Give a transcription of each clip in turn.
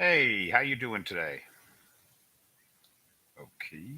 Hey, how you doing today? Okay.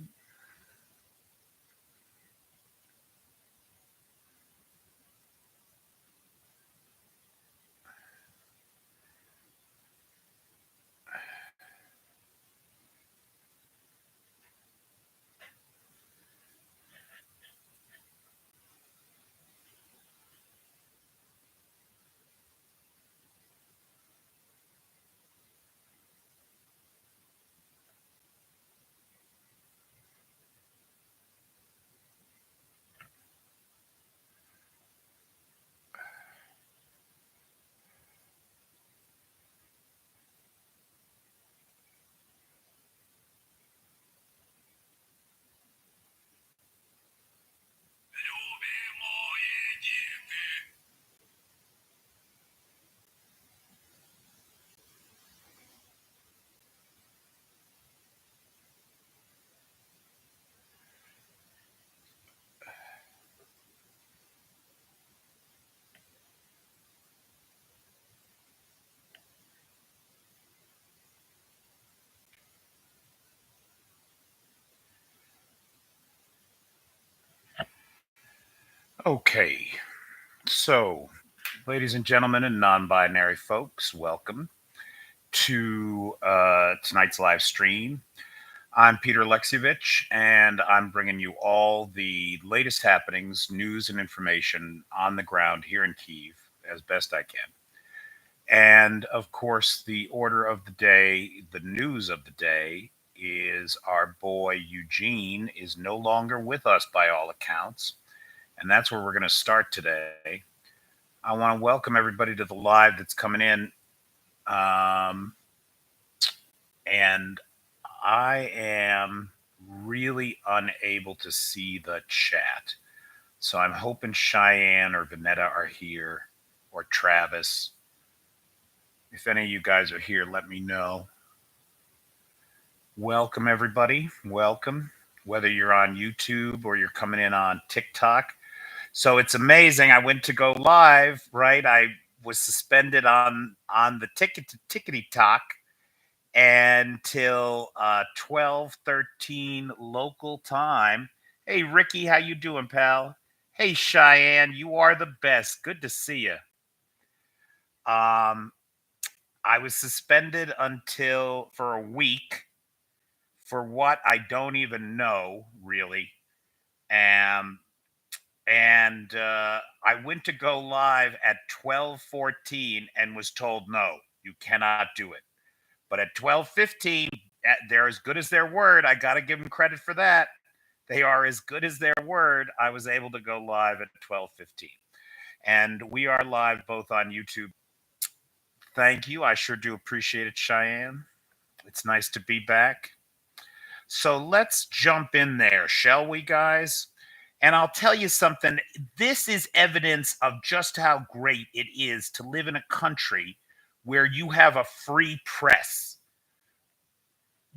Okay. So, ladies and gentlemen and non-binary folks, welcome to tonight's live stream. I'm Peter Alexievich, and I'm bringing you all the latest happenings, news, and information on the ground here in Kyiv as best I can. And of course, the order of the day, the news of the day, is our boy Eugene is no longer with us by all accounts. And that's where we're going to start today. I want to welcome everybody to the live that's coming in. Um, and I am really unable to see the chat. So I'm hoping Cheyenne or Vanetta are here, or Travis. If any of you guys are here, let me know. Welcome, everybody. Welcome. Whether you're on YouTube or you're coming in on TikTok. So it's amazing. I went to go live, right? I was suspended on the tickety talk until 12:13 local time. Hey Ricky, how you doing, pal? Hey Cheyenne, you are the best. Good to see you. Um, I was suspended until for a week for what I don't even know really. Um, and I went to go live at 12:14 and was told no, you cannot do it. But at 12:15, they're as good as their word. I got to give them credit for that. They are as good as their word. I was able to go live at 12:15, and we are live both on YouTube. Thank you. I sure do appreciate it, Cheyenne. It's nice to be back. So let's jump in there, shall we, guys? And I'll tell you something. This is evidence of just how great it is to live in a country where you have a free press.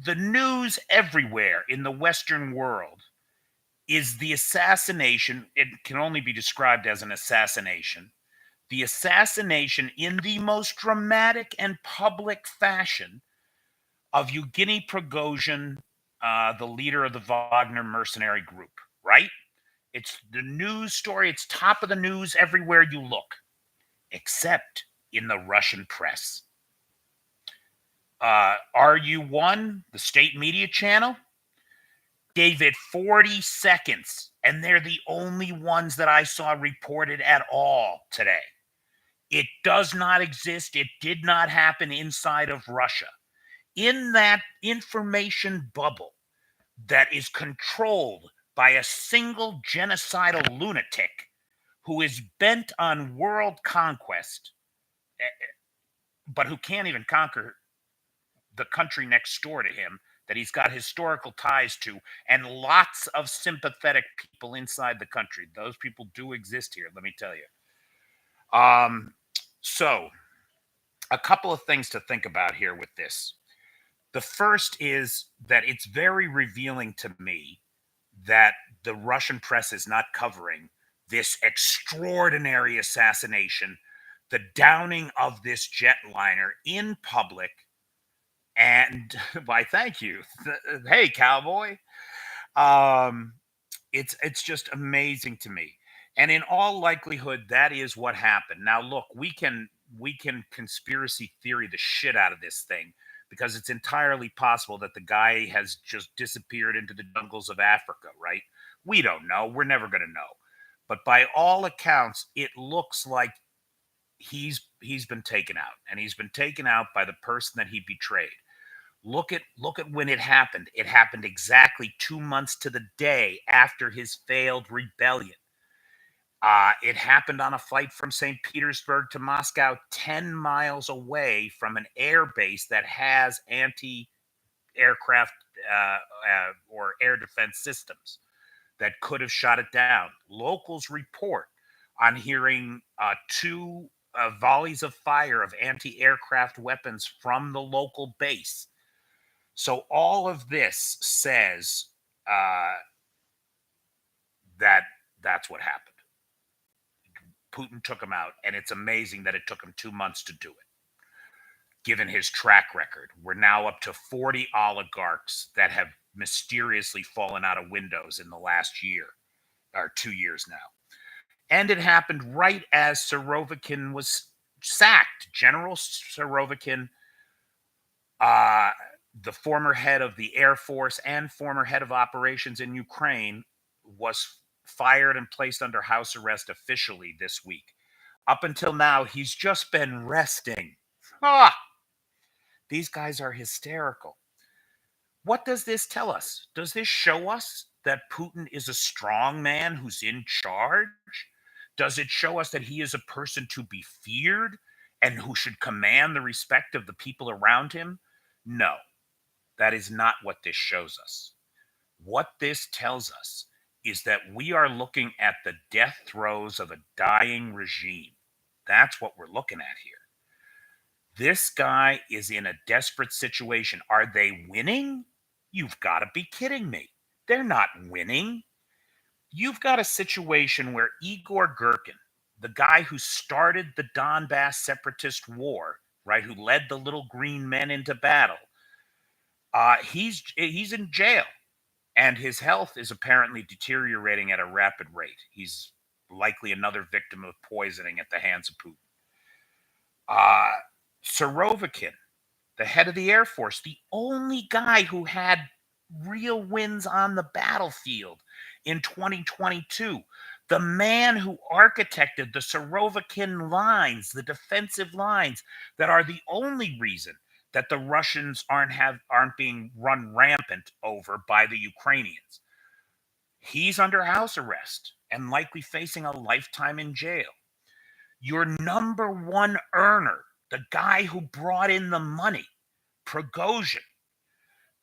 The news everywhere in the Western world is the assassination. It can only be described as an assassination. The assassination in the most dramatic and public fashion of Evgeny Prigozhin, the leader of the Wagner mercenary group, right? It's the news story. It's top of the news everywhere you look, except in the Russian press. RU1, the state media channel, gave it 40 seconds, and they're the only ones that I saw reported at all today. It does not exist. It did not happen inside of Russia. In that information bubble that is controlled by a single genocidal lunatic who is bent on world conquest, but who can't even conquer the country next door to him that he's got historical ties to, and lots of sympathetic people inside the country. Those people do exist here, let me tell you. Um, so, a couple of things to think about here with this. The first is that it's very revealing to me that the Russian press is not covering this extraordinary assassination, the downing of this jetliner in public And why, thank you. Hey, cowboy. Um, it's just amazing to me. And in all likelihood, that is what happened. Now, look, we can conspiracy theory the shit out of this thing because it's entirely possible that the guy has just disappeared into the jungles of Africa, right? We don't know. We're never going to know. But by all accounts, it looks like he's been taken out, and he's been taken out by the person that he betrayed. Look at when it happened. It happened exactly 2 months to the day after his failed rebellion. It happened on a flight from St. Petersburg to Moscow, 10 miles away from an air base that has anti-aircraft or air defense systems that could have shot it down. Locals report on hearing two volleys of fire of anti-aircraft weapons from the local base. So all of this says uh, that that's what happened. Putin took him out, and it's amazing that it took him 2 months to do it. Given his track record, we're now up to 40 oligarchs that have mysteriously fallen out of windows in the last year or 2 years now. And it happened right as Surovikin was sacked. General Surovikin, uh, the former head of the Air Force and former head of operations in Ukraine, was fired and placed under house arrest officially this week. Up until now, he's just been resting. Ah, these guys are hysterical. What does this tell us? Does this show us that Putin is a strong man who's in charge? Does it show us that he is a person to be feared and who should command the respect of the people around him? No, that is not what this shows us. What this tells us is that we are looking at the death throes of a dying regime. That's what we're looking at here. This guy is in a desperate situation. Are they winning? You've got to be kidding me. They're not winning. You've got a situation where Igor Girkin, the guy who started the Donbass separatist war, right, who led the little green men into battle, he's in jail, and his health is apparently deteriorating at a rapid rate. He's likely another victim of poisoning at the hands of Putin. Uh, Sorovikin, the head of the Air Force, the only guy who had real wins on the battlefield in 2022, the man who architected the Sorovikin lines, the defensive lines that are the only reason that the Russians aren't being run rampant over by the Ukrainians. He's under house arrest and likely facing a lifetime in jail. Your number one earner, the guy who brought in the money, Prigozhin,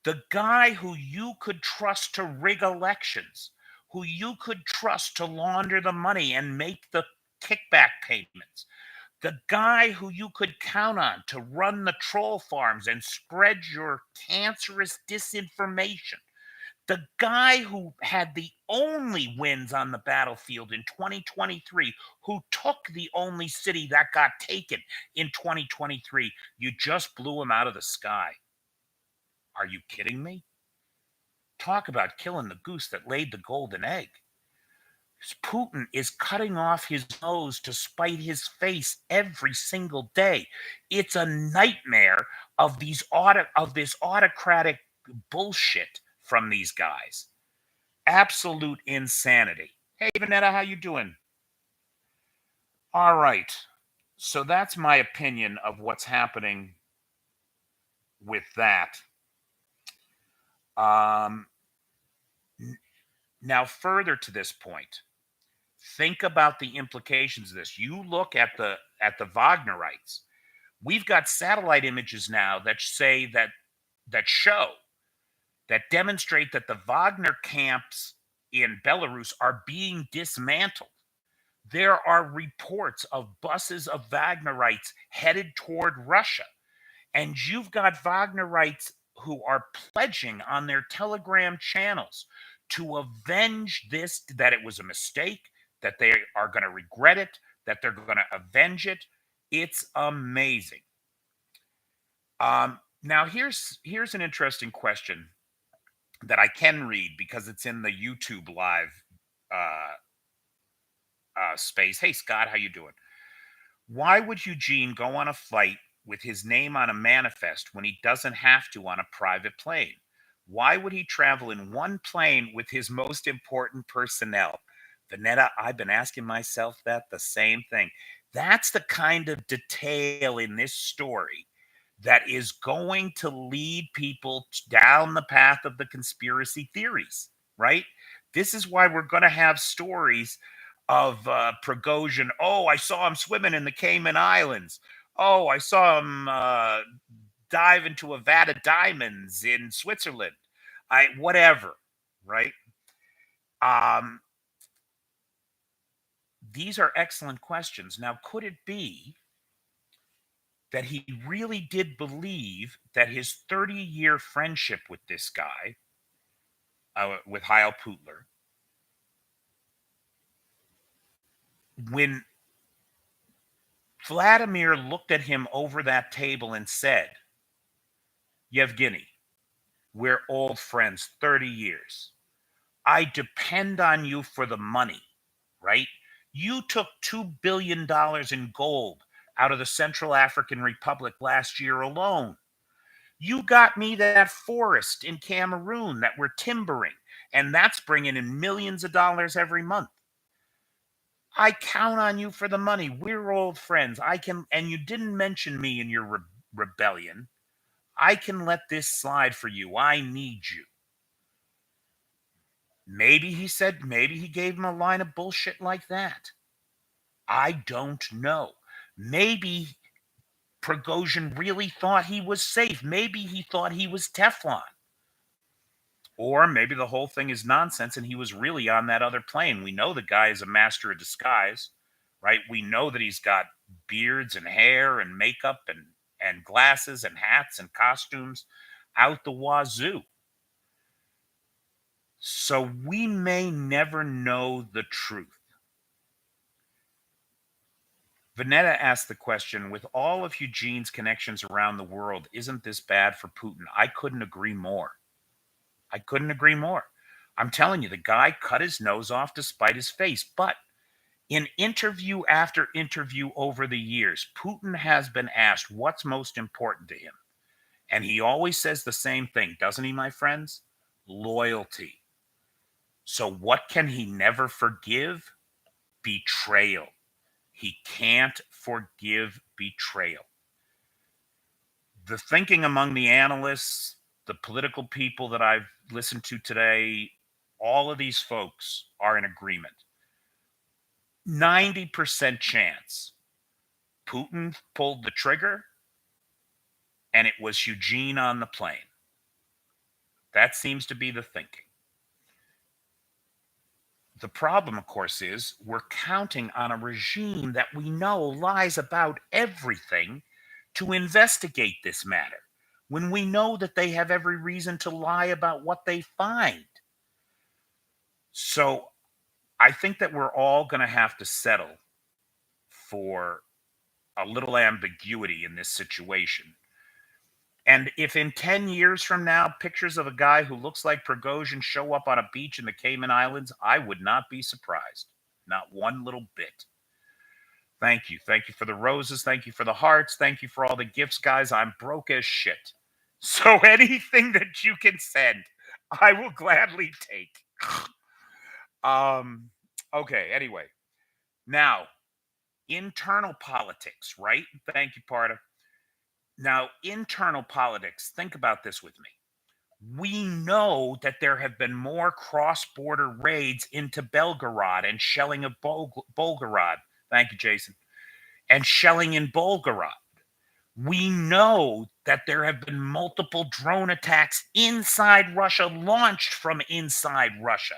the guy who you could trust to rig elections, who you could trust to launder the money and make the kickback payments, the guy who you could count on to run the troll farms and spread your cancerous disinformation, the guy who had the only wins on the battlefield in 2023, who took the only city that got taken in 2023, you just blew him out of the sky. Are you kidding me? Talk about killing the goose that laid the golden egg. Putin is cutting off his nose to spite his face every single day. It's a nightmare of this autocratic bullshit from these guys. Absolute insanity. Hey Vanetta, how you doing? All right. So that's my opinion of what's happening with that. Um, Now, further to this point, think about the implications of this. You look at the Wagnerites. We've got satellite images now that say that show that demonstrate that the Wagner camps in Belarus are being dismantled. There are reports of buses of Wagnerites headed toward Russia. And you've got Wagnerites who are pledging on their Telegram channels to avenge this, that it was a mistake, that they are going to regret it, that they're going to avenge it. It's amazing. Now here's an interesting question that I can read because it's in the YouTube live uh, space. Hey Scott, how you doing? Why would Eugene go on a flight with his name on a manifest when he doesn't have to on a private plane? Why would he travel in one plane with his most important personnel? Vanetta, I've been asking myself that the same thing. That's the kind of detail in this story that is going to lead people down the path of the conspiracy theories, right? This is why we're going to have stories of Prigozhin. Oh, I saw him swimming in the Cayman Islands. Oh, I saw him dive into a vat of diamonds in Switzerland. I whatever, right? Um, these are excellent questions. Now, could it be that he really did believe that his 30-year friendship with this guy, with Heil Putler, when Vladimir looked at him over that table and said, Yevgeny, we're old friends, 30 years. I depend on you for the money, right? You took $2 billion in gold out of the Central African Republic last year alone. You got me that forest in Cameroon that we're timbering, and that's bringing in millions of dollars every month. I count on you for the money. We're old friends. I can, and you didn't mention me in your rebellion. I can let this slide for you. I need you. Maybe he said, maybe he gave him a line of bullshit like that. I don't know. Maybe Prigozhin really thought he was safe. Maybe he thought he was Teflon. Or maybe the whole thing is nonsense and he was really on that other plane. We know the guy is a master of disguise, right? We know that he's got beards and hair and makeup and glasses and hats and costumes out the wazoo. So we may never know the truth. Vanetta asked the question, with all of Eugene's connections around the world, isn't this bad for Putin? I couldn't agree more. I couldn't agree more. I'm telling you, the guy cut his nose off to spite his face. But in interview after interview over the years, Putin has been asked what's most important to him. And he always says the same thing, doesn't he, my friends? Loyalty. So what can he never forgive? Betrayal. He can't forgive betrayal. The thinking among the analysts, the political people that I've listened to today, all of these folks are in agreement. 90% chance Putin pulled the trigger and it was Eugene on the plane. That seems to be the thinking. The problem, of course, is we're counting on a regime that we know lies about everything to investigate this matter when we know that they have every reason to lie about what they find. So I think that we're all going to have to settle for a little ambiguity in this situation. And if in 10 years from now, pictures of a guy who looks like Prigozhin show up on a beach in the Cayman Islands, I would not be surprised. Not one little bit. Thank you. Thank you for the roses. Thank you for the hearts. Thank you for all the gifts, guys. I'm broke as shit. So anything that you can send, I will gladly take. um, okay, anyway. Now, internal politics, right? Thank you, Parta. Now, internal politics, think about this with me. We know that there have been more cross border raids into Belgorod and shelling of Volgorod. Thank you, Jason. And shelling in Volgorod. We know that there have been multiple drone attacks inside Russia, launched from inside Russia.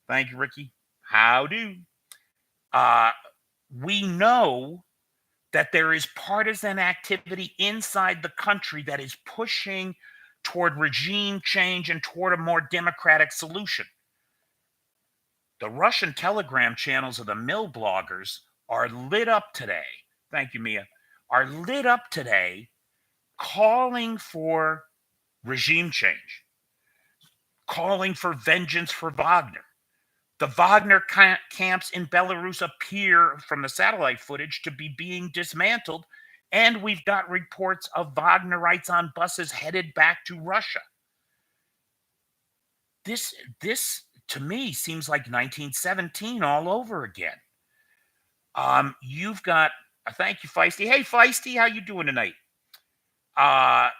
Thank you, Ricky. How do? Uh, we know that there is partisan activity inside the country that is pushing toward regime change and toward a more democratic solution. The Russian Telegram channels of the mill bloggers are lit up today. Thank you, Mia. Are lit up today calling for regime change, calling for vengeance for Wagner. The Wagner camps in Belarus appear from the satellite footage to be being dismantled, and we've got reports of Wagnerites on buses headed back to Russia. This to me seems like 1917 all over again. You've got thank you, Feisty. Hey, Feisty, how you doing tonight? Uh,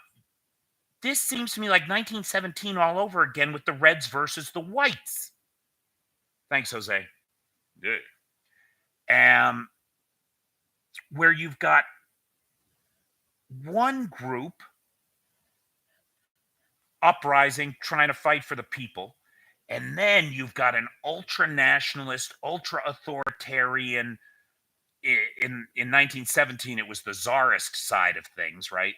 this seems to me like 1917 all over again with the Reds versus the Whites. Thanks, Jose. Good. Um, where you've got one group uprising trying to fight for the people, and then you've got an ultra nationalist, ultra authoritarian. In 1917, it was the czarist side of things, right?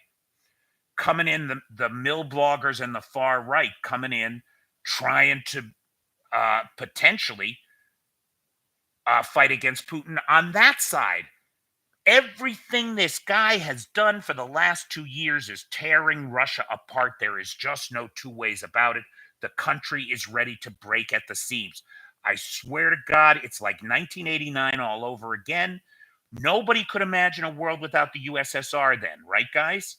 Coming in, the mill bloggers and the far right coming in, trying to potentially fight against Putin on that side. Everything this guy has done for the last 2 years is tearing Russia apart. There is just no two ways about it. The country is ready to break at the seams. I swear to God, it's like 1989 all over again. Nobody could imagine a world without the USSR then, right, guys?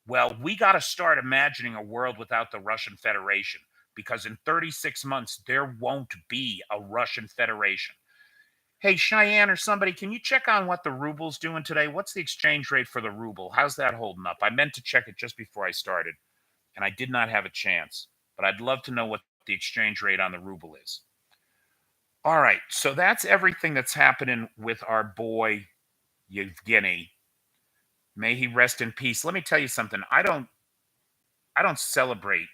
Well, we got to start imagining a world without the Russian Federation because in 36 months, there won't be a Russian Federation. Hey, Cheyenne or somebody, can you check on what the ruble's doing today? What's the exchange rate for the ruble? How's that holding up? I meant to check it just before I started, and I did not have a chance, but I'd love to know what the exchange rate on the ruble is. All right, so that's everything that's happening with our boy Yevgeny. May he rest in peace. Let me tell you something. I don't celebrate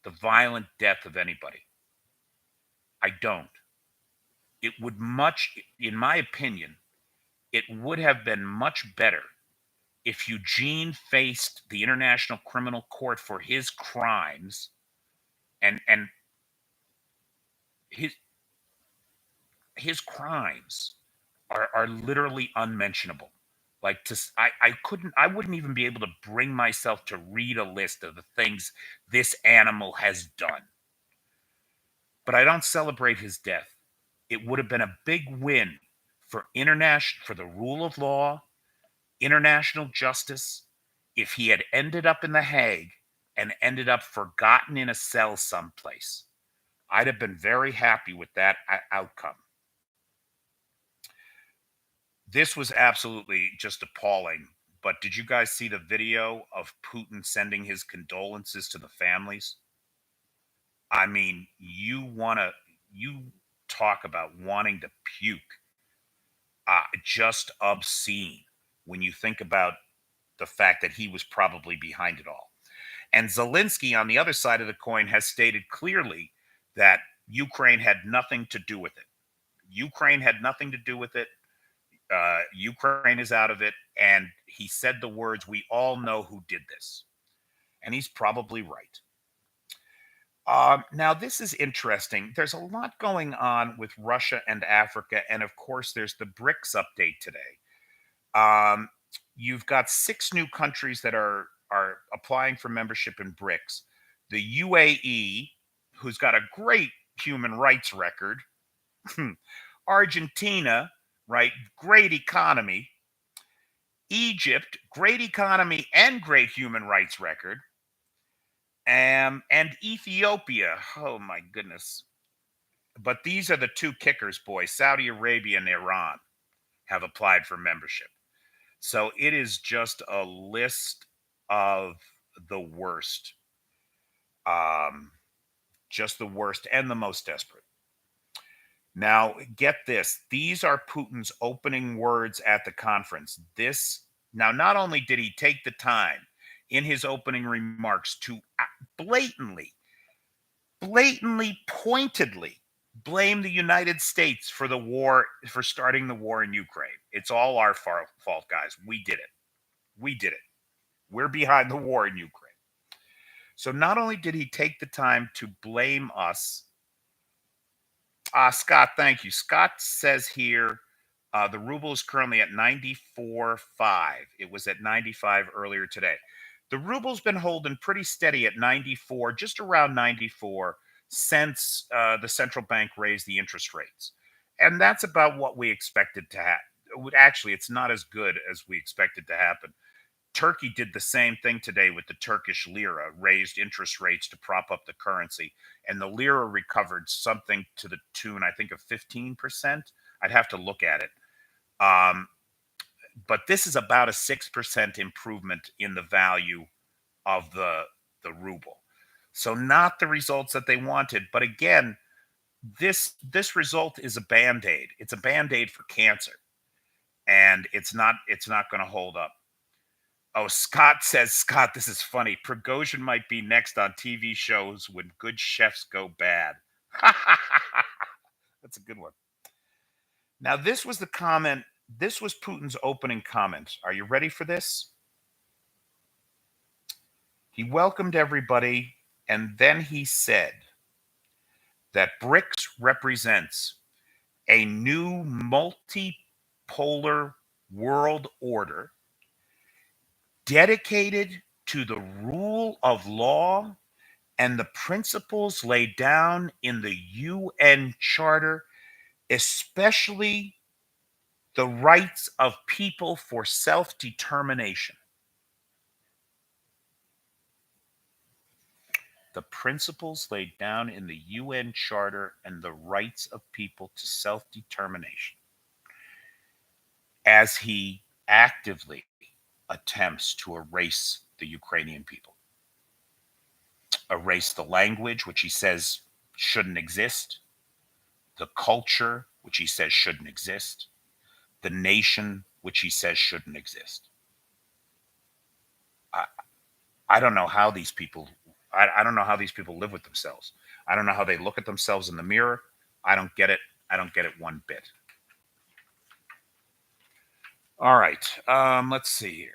the violent death of anybody. I don't. It would much, in my opinion, it would have been much better if Eugene faced the International Criminal Court for his crimes and his his crimes are literally unmentionable. Like I wouldn't even be able to bring myself to read a list of the things this animal has done. But I don't celebrate his death. It would have been a big win for the rule of law, international justice, if he had ended up in The Hague and ended up forgotten in a cell someplace. I'd have been very happy with that outcome. This was absolutely just appalling. But did you guys see the video of Putin sending his condolences to the families? I mean, you talk about wanting to puke. Just obscene when you think about the fact that he was probably behind it all. And Zelensky, on the other side of the coin, has stated clearly that Ukraine had nothing to do with it. Ukraine had nothing to do with it. Ukraine is out of it. And he said the words, "We all know who did this." And he's probably right. Now, this is interesting. There's a lot going on with Russia and Africa. And of course, there's the BRICS update today. Um, you've got six new countries that are applying for membership in BRICS. The UAE, who's got a great human rights record. Argentina, right? Great economy. Egypt, great economy and great human rights record. And Ethiopia. Oh my goodness. But these are the two kickers, boys. Saudi Arabia and Iran have applied for membership. So it is just a list of the worst. Um, just the worst and the most desperate. Now, get this. These are Putin's opening words at the conference. Not only did he take the time in his opening remarks to blatantly, pointedly blame the United States for the war, for starting the war in Ukraine. It's all our fault, guys. We did it. We did it. We're behind the war in Ukraine. So not only did he take the time to blame us, Scott, thank you. Scott says here the ruble is currently at 94.5. It was at 95 earlier today. The ruble's been holding pretty steady at 94, just around 94, since the central bank raised the interest rates. And that's about what we expected to happen. Actually, it's not as good as we expected to happen. Turkey did the same thing today with the Turkish lira, raised interest rates to prop up the currency, and the lira recovered something to the tune, I think, of 15%. I'd have to look at it. Um, but this is about a 6% improvement in the value of the ruble. So not the results that they wanted, but again, this result is a band-aid. It's a band-aid for cancer, and it's not going to hold up. Oh, Scott says, Scott, this is funny. Prigozhin might be next on TV shows when good chefs go bad. That's a good one. Now, this was the comment. This was Putin's opening comment. Are you ready for this? He welcomed everybody, and then he said that BRICS represents a new multipolar world order dedicated to the rule of law and the principles laid down in the UN Charter, especially the rights of people for self determination. The principles laid down in the UN Charter and the rights of people to self determination, as he actively attempts to erase the Ukrainian people, erase the language, which he says shouldn't exist, the culture, which he says shouldn't exist, the nation, which he says shouldn't exist. I, I don't know how these people. I don't know how these people live with themselves. I don't know how they look at themselves in the mirror. I don't get it. I don't get it one bit. All right. Let's see here.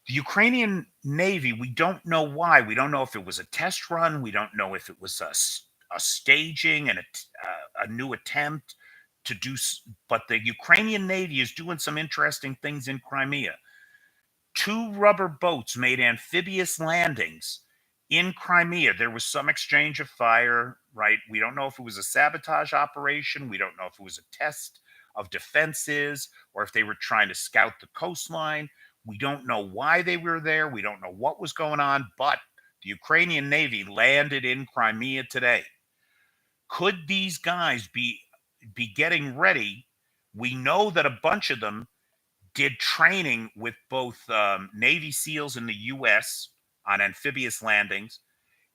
The Ukrainian Navy, we don't know why. We don't know if it was a test run. We don't know if it was a staging and a new attempt to do. But the Ukrainian Navy is doing some interesting things in Crimea. Two rubber boats made amphibious landings in Crimea. There was some exchange of fire, right? We don't know if it was a sabotage operation. We don't know if it was a test of defenses or if they were trying to scout the coastline. We don't know why they were there. We don't know what was going on, but the Ukrainian Navy landed in Crimea today. Could these guys be getting ready? We know that a bunch of them did training with both Navy SEALs in the U.S. on amphibious landings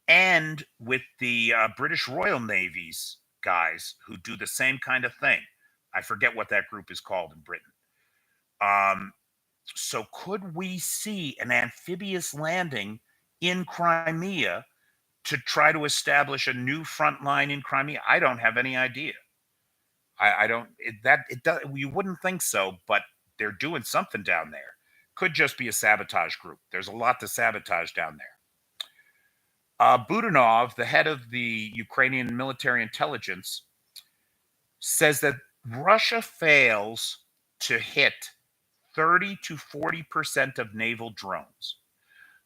and with the British Royal Navy's guys who do the same kind of thing. I forget what that group is called in Britain. So could we see an amphibious landing in Crimea to try to establish a new front line in Crimea? I don't have any idea. I don't it does you wouldn't think so, but they're doing something down there. Could just be a sabotage group. There's a lot to sabotage down there. Budanov, the head of the Ukrainian military intelligence, says that Russia fails to hit 30 to 40% of naval drones.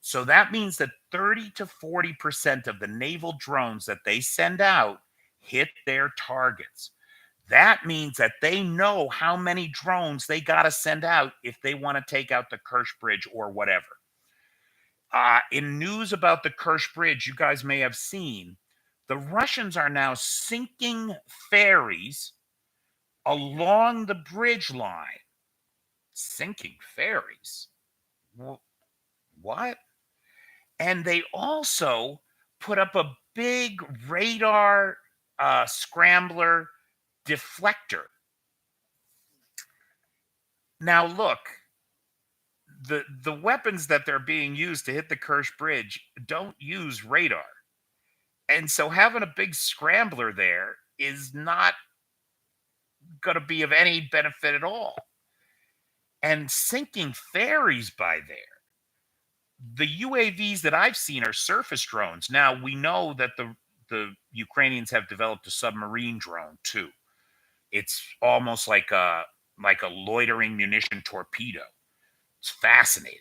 So that means that 30 to 40% of the naval drones that they send out hit their targets. That means that they know how many drones they got to send out if they want to take out the Kerch Bridge or whatever. In news about the Kerch Bridge, you guys may have seen the Russians are now sinking ferries along the bridge line. Sinking ferries? What? And they also put up a big radar scrambler deflector. Now look, the weapons that they're being used to hit the Kerch Bridge don't use radar. And so having a big scrambler there is not going to be of any benefit at all. And sinking ferries by there. The UAVs that I've seen are surface drones. Now we know that the Ukrainians have developed a submarine drone too. It's almost like a loitering munition torpedo. It's fascinating.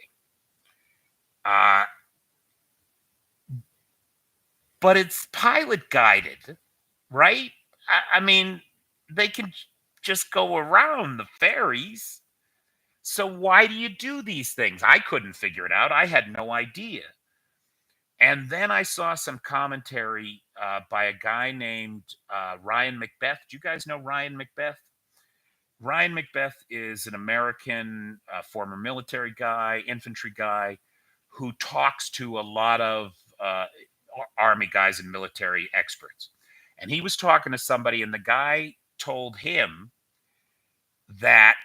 Uh, but it's pilot guided, right? I mean, they can just go around the ferries. So why do you do these things? I couldn't figure it out. I had no idea. And then I saw some commentary by a guy named Ryan Macbeth. Do you guys know Ryan Macbeth? Ryan Macbeth is an American former military guy, infantry guy, who talks to a lot of army guys and military experts. And he was talking to somebody, and the guy told him that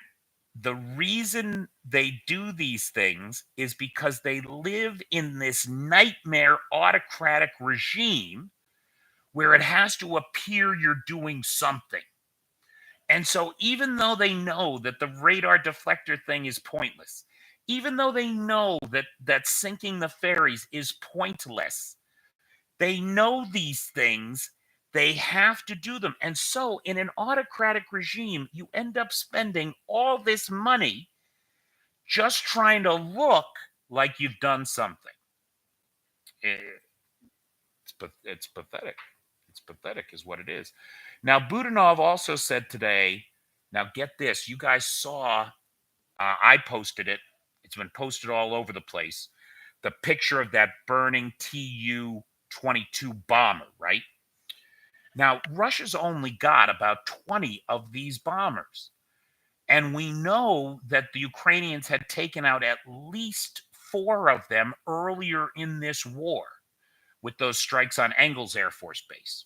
the reason they do these things is because they live in this nightmare autocratic regime where it has to appear you're doing something. And so, even though they know that the radar deflector thing is pointless, even though they know that sinking the ferries is pointless, they know these things. They have to do them. And so, in an autocratic regime, you end up spending all this money just trying to look like you've done something. Eh, it's pathetic. It's pathetic, is what it is. Now, Budanov also said today. Now, get this. You guys saw. I posted it. It's been posted all over the place. The picture of that burning Tu-22 bomber, right? Now, Russia's only got about 20 of these bombers. And we know that the Ukrainians had taken out at least four of them earlier in this war with those strikes on Engels Air Force Base.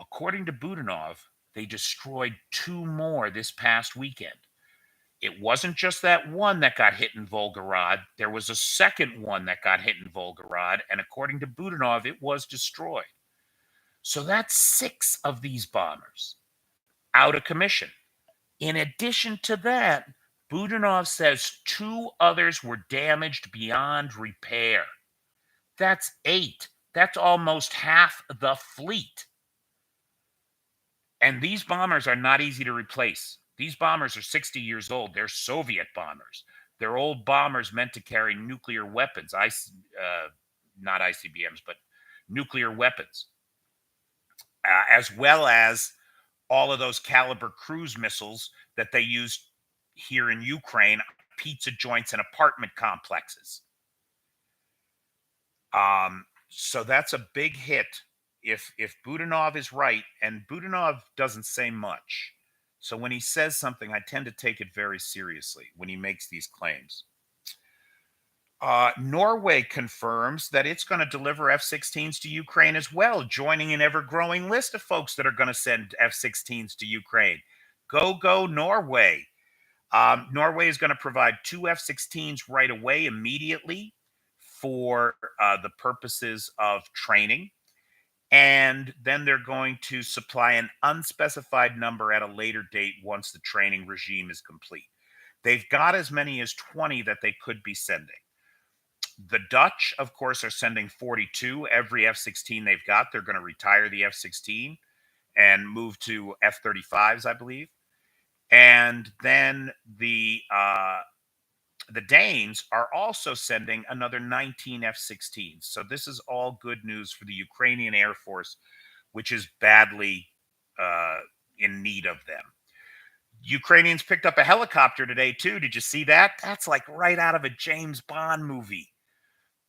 According to Budanov, they destroyed two more this past weekend. It wasn't just that one that got hit in Volgorod. There was a second one that got hit in Volgorod. And according to Budanov, it was destroyed. So that's six of these bombers out of commission. In addition to that, Budanov says two others were damaged beyond repair. That's eight. That's almost half the fleet. And these bombers are not easy to replace. These bombers are 60 years old. They're Soviet bombers. They're old bombers meant to carry nuclear weapons, not ICBMs, but nuclear weapons, as well as all of those caliber cruise missiles that they use here in Ukraine, pizza joints and apartment complexes. So that's a big hit if Budanov is right, and Budanov doesn't say much. So when he says something, I tend to take it very seriously when he makes these claims. Norway confirms that it's going to deliver F-16s to Ukraine as well, joining an ever-growing list of folks that are going to send F-16s to Ukraine. Go, Norway. Norway is going to provide two F-16s right away, immediately, for the purposes of training. And then they're going to supply an unspecified number at a later date once the training regime is complete. They've got as many as 20 that they could be sending. The Dutch, of course, are sending 42 every F-16 they've got. They're going to retire the F-16 and move to F-35s, I believe. And then the Danes are also sending another 19 F-16s. So this is all good news for the Ukrainian Air Force, which is badly in need of them. Ukrainians picked up a helicopter today, too. Did you see that? That's like right out of a James Bond movie.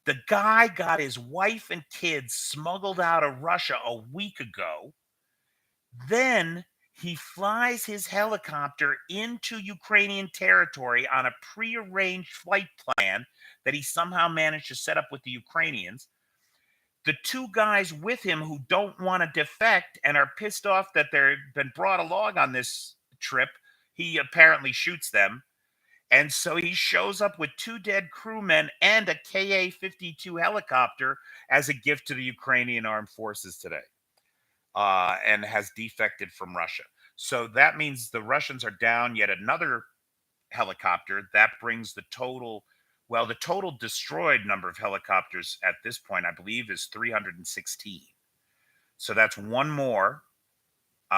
The guy got his wife and kids smuggled out of Russia a week ago. Then he flies his helicopter into Ukrainian territory on a prearranged flight plan that he somehow managed to set up with the Ukrainians. The two guys with him who don't want to defect and are pissed off that they've been brought along on this trip, he apparently shoots them. And so he shows up with two dead crewmen and a Ka-52 helicopter as a gift to the Ukrainian armed forces today, and has defected from Russia. So that means the Russians are down yet another helicopter. That brings the total, well, the total destroyed number of helicopters at this point, I believe, is 316. So that's one more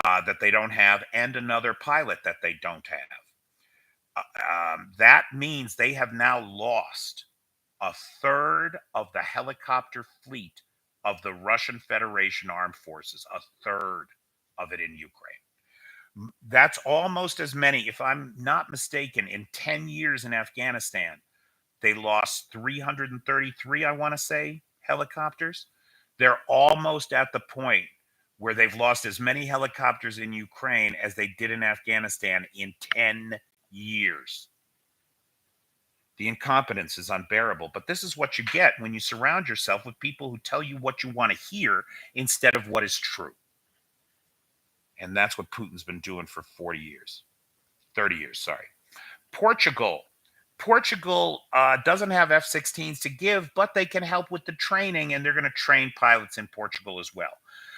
that they don't have, and another pilot that they don't have. That means they have now lost a third of the helicopter fleet of the Russian Federation armed forces, a third of it in Ukraine. That's almost as many, if I'm not mistaken, in 10 years in Afghanistan. They lost 333, I want to say, helicopters. They're almost at the point where they've lost as many helicopters in Ukraine as they did in Afghanistan in 10 years. The incompetence is unbearable, but this is what you get when you surround yourself with people who tell you what you want to hear instead of what is true. And that's what Putin's been doing for 40 years, 30 years, sorry. Portugal. Portugal doesn't have F-16s to give, but they can help with the training, and they're going to train pilots in Portugal as well.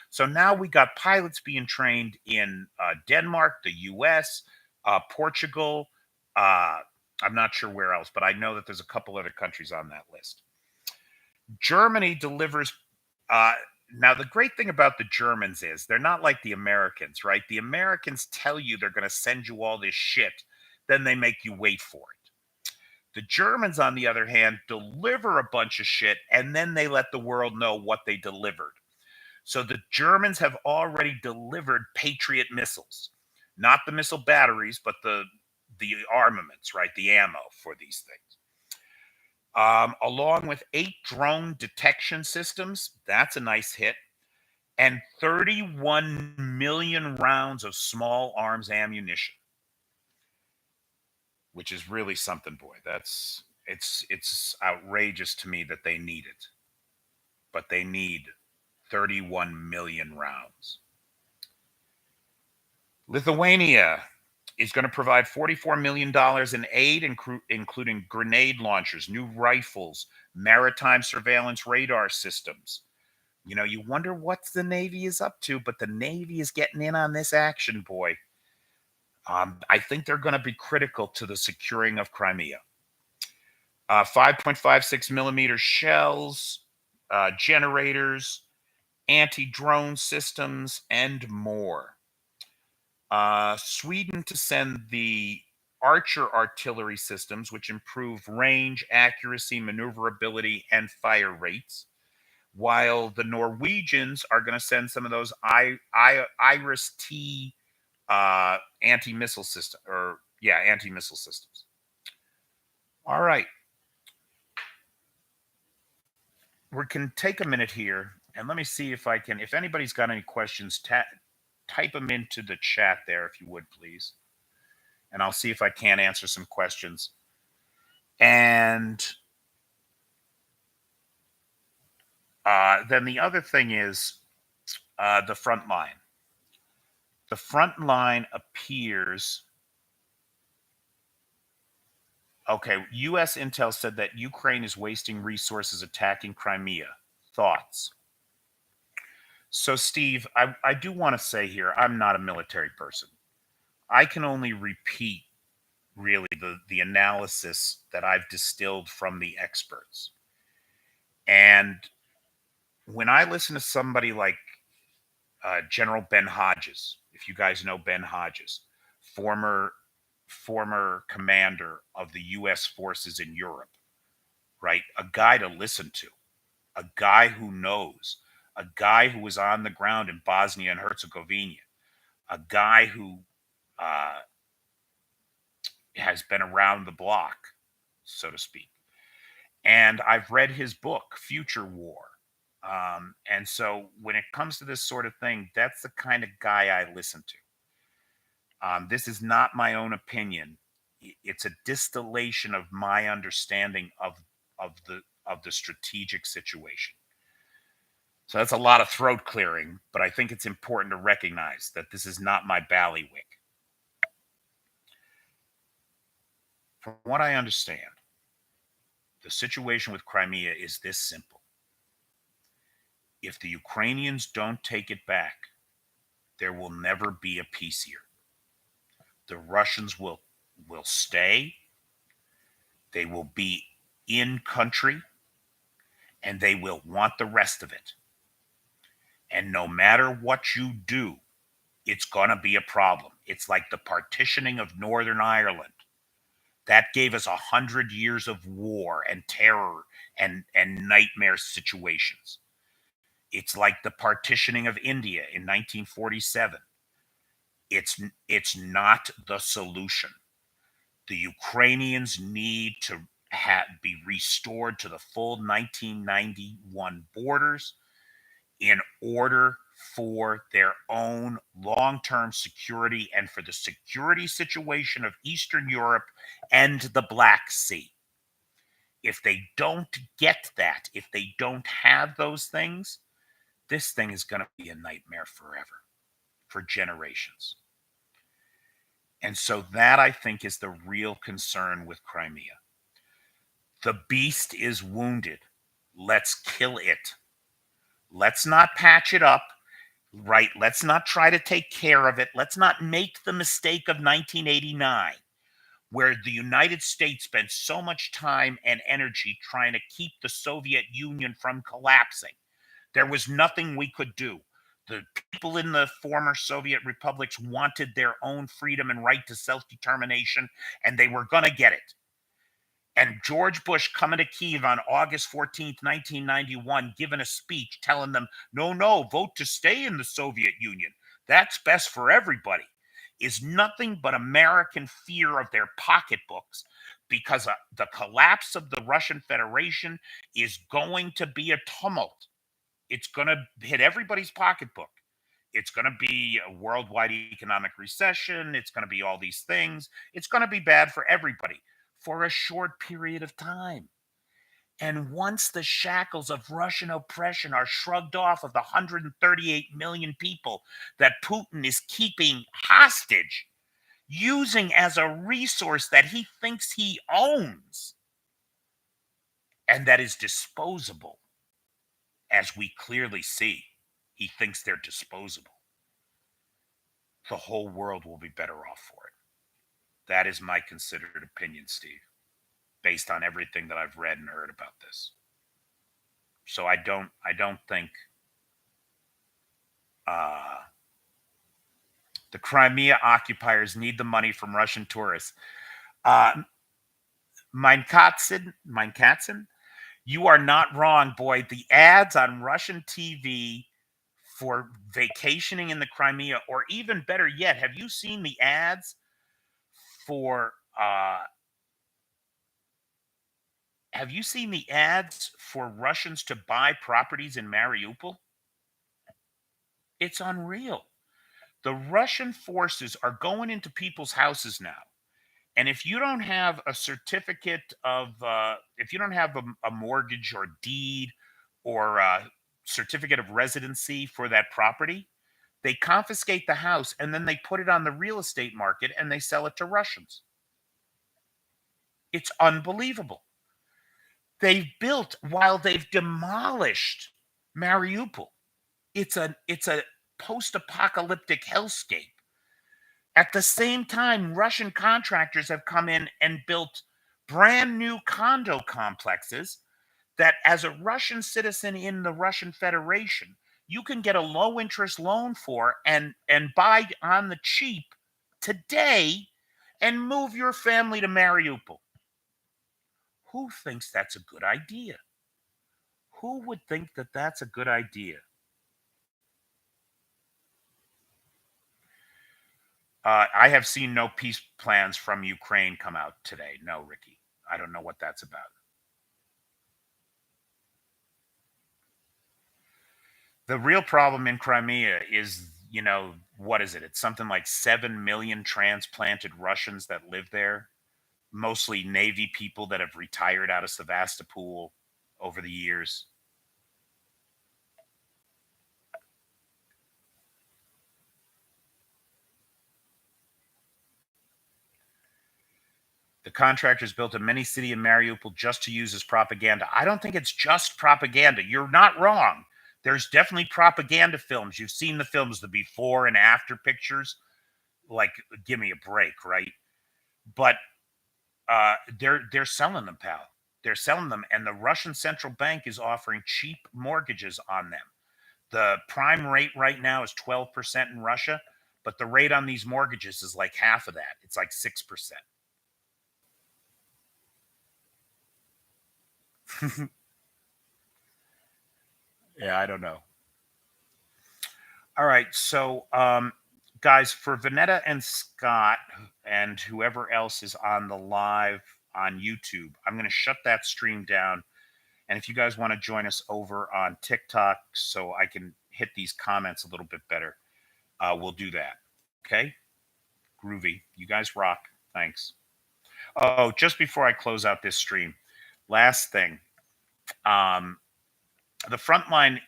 So now we got pilots being trained in Denmark, the U.S., Portugal. Uh, I'm not sure where else, but I know that there's a couple other countries on that list. Germany delivers. Uh, Now, the great thing about the Germans is they're not like the Americans, right? The Americans tell you they're going to send you all this shit, then they make you wait for it. The Germans, on the other hand, deliver a bunch of shit and then they let the world know what they delivered. So the Germans have already delivered Patriot missiles, not the missile batteries, but the armaments, right? The ammo for these things. Along with 8 drone detection systems, that's a nice hit, and 31 million rounds of small arms ammunition, which is really something, boy. It's outrageous to me that they need it, but they need 31 million rounds. Lithuania is going to provide $44 million in aid, including grenade launchers, new rifles, maritime surveillance radar systems. You know, you wonder what the Navy is up to, but the Navy is getting in on this action, boy. I think they're going to be critical to the securing of Crimea. 5.56 millimeter shells, generators, anti drone systems, and more. Sweden to send the Archer artillery systems, which improve range, accuracy, maneuverability, and fire rates, while the Norwegians are going to send some of those Iris T anti-missile system, or yeah, anti-missile systems. All right, we can take a minute here and let me see if I can. If anybody's got any questions, type them into the chat there, if you would, please, and I'll see if I can answer some questions. And then the other thing is the front line. The front line appears okay. U.S. intel said that Ukraine is wasting resources attacking Crimea. Thoughts? So, Steve, I do want to say here, I'm not a military person. I can only repeat really the analysis that I've distilled from the experts. And when I listen to somebody like General Ben Hodges, if you guys know Ben Hodges, former commander of the U.S. forces in Europe, right? A guy to listen to, a guy who knows, a guy who was on the ground in Bosnia and Herzegovina, a guy who uh, has been around the block, so to speak. And I've read his book, Future War. And so when it comes to this sort of thing, that's the kind of guy I listen to. This is not my own opinion. It's a distillation of my understanding of the strategic situation. So that's a lot of throat clearing, but I think it's important to recognize that this is not my ballywick. From what I understand, the situation with Crimea is this simple. If the Ukrainians don't take it back, there will never be a peace here. The Russians will stay, they will be in country, and they will want the rest of it. And no matter what you do, it's going to be a problem. It's like the partitioning of Northern Ireland. That gave us 100 years of war and terror and nightmare situations. It's like the partitioning of India in 1947. It's not the solution. The Ukrainians need to be restored to the full 1991 borders in order for their own long-term security and for the security situation of Eastern Europe and the Black Sea. If they don't get that, if they don't have those things, this thing is going to be a nightmare forever, for generations. And so that, I think, is the real concern with Crimea. The beast is wounded. Let's kill it. Let's not patch it up, right? Let's not try to take care of it. Let's not make the mistake of 1989, where the United States spent so much time and energy trying to keep the Soviet Union from collapsing. There was nothing we could do. The people in the former Soviet republics wanted their own freedom and right to self determination, and they were going to get it. And George Bush coming to Kyiv on August 14th, 1991, giving a speech telling them, no, no, vote to stay in the Soviet Union. That's best for everybody, is nothing but American fear of their pocketbooks, because the collapse of the Russian Federation is going to be a tumult. It's going to hit everybody's pocketbook. It's going to be a worldwide economic recession. It's going to be all these things. It's going to be bad for everybody for a short period of time. And once the shackles of Russian oppression are shrugged off of the 138 million people that Putin is keeping hostage, using as a resource that he thinks he owns and that is disposable, as we clearly see, he thinks they're disposable. The whole world will be better off for it. That is my considered opinion, Steve, based on everything that I've read and heard about this. So I don't think uh, the Crimea occupiers need the money from Russian tourists. Uh, mein Katzen, you are not wrong, boy. The ads on Russian TV for vacationing in the Crimea, or even better yet, have you seen the ads for Russians to buy properties in Mariupol? It's unreal. The Russian forces are going into people's houses now. And if you don't have a certificate of, if you don't have a mortgage or deed or a certificate of residency for that property, they confiscate the house and then they put it on the real estate market and they sell it to Russians. It's unbelievable. They've built while they've demolished Mariupol. It's a post-apocalyptic hellscape. At the same time, Russian contractors have come in and built brand new condo complexes that, as a Russian citizen in the Russian Federation, you can get a low interest loan for and buy on the cheap today and move your family to Mariupol. Who thinks that's a good idea? Who would think that that's a good idea? I have seen no peace plans from Ukraine come out today. No, Ricky. I don't know what that's about. The real problem in Crimea is, what is it? It's something like 7 million transplanted Russians that live there, mostly Navy people that have retired out of Sevastopol over the years. The contractors built a mini city in Mariupol just to use as propaganda. I don't think it's just propaganda. You're not wrong. There's definitely propaganda films. You've seen the films, the before and after pictures. Like, give me a break, right? But they're selling them, pal. They're selling them, and the Russian central bank is offering cheap mortgages on them. The prime rate right now is 12% in Russia, but the rate on these mortgages is like half of that. It's like 6%. Yeah, I don't know. All right, so guys, for Vanetta and Scott and whoever else is on the live on YouTube, I'm going to shut that stream down. And if you guys want to join us over on TikTok so I can hit these comments a little bit better, we'll do that. Okay? Groovy. You guys rock. Thanks. Oh, just before I close out this stream, last thing. Um, the front line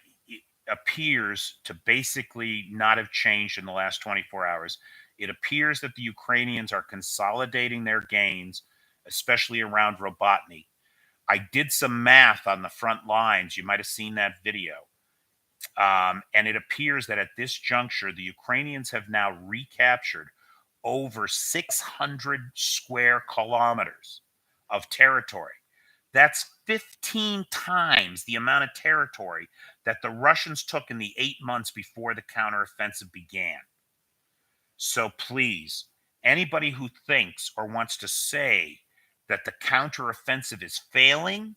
appears to basically not have changed in the last 24 hours. It appears that the Ukrainians are consolidating their gains, especially around Robotny. I did some math on the front lines. You might have seen that video. And it appears that at this juncture, the Ukrainians have now recaptured over 600 square kilometers of territory. That's 15 times the amount of territory that the Russians took in the 8 months before the counteroffensive began. So please, anybody who thinks or wants to say that the counteroffensive is failing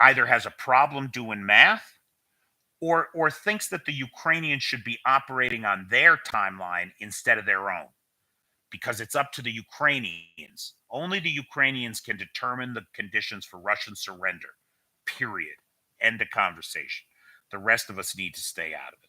either has a problem doing math or thinks that the Ukrainians should be operating on their timeline instead of their own, because it's up to the Ukrainians. Only the Ukrainians can determine the conditions for Russian surrender. Period. End of conversation. The rest of us need to stay out of it.